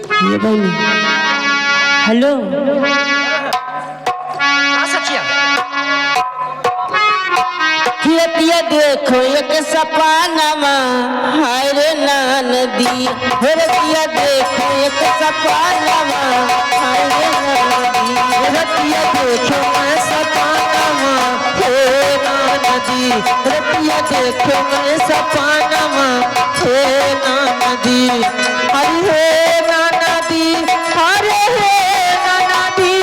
ये भाई हेलो किया देखो एक सपनामा हाय रे नदी हे किया देखो एक सपनामा हाय रे नदी हे किया देखो मैं सपनामा हे नदी हे किया देखो मैं सपनामा हे नदी हरि हे नदी हरे हे नदी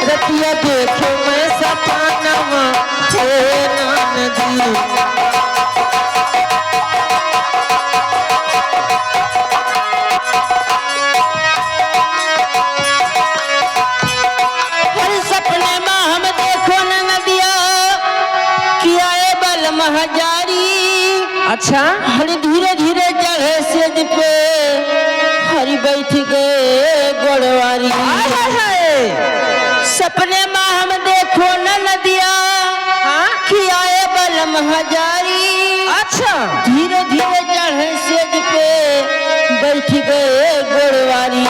रतिया देखो मैं सपनामा हे नदी हर सपने में हम देखो नदिया किया बल महाजारी। अच्छा हरी धीरे धीरे चढ़े सेज पे हरी बैठ गए गोड़वारी। सपने में हम देखो नदिया किया बल महाजारी। अच्छा धीरे धीरे चढ़े सेज पे बैठ गए गोड़वारी।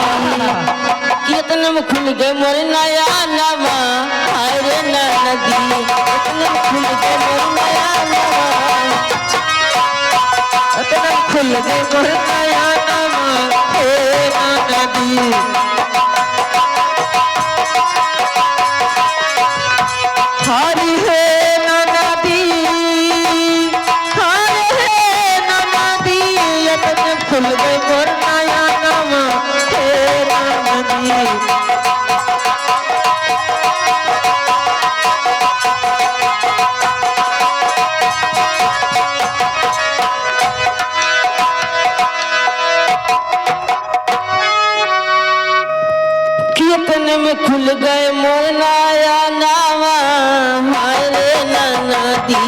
कितने में खुल गए मोर नया नवा हाय रे नदी कितने में खुल गए मोर नया नवा कितने में खुल गए मोर नया नवा हे नदी हरि हे नदी हरि हे नदी कितने खुल गए मोर नया नवा हे नदी। कितने में खुल गए मोर नया नावा हाय रे नदी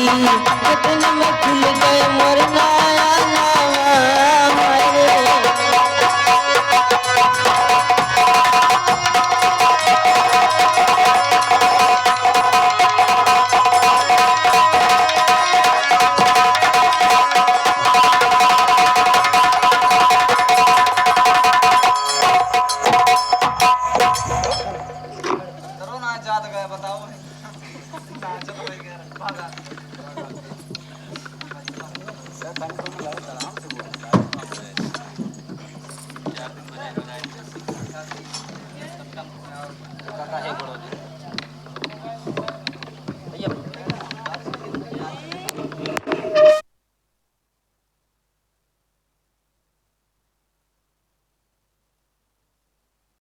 कितने में खुल गए मोर नया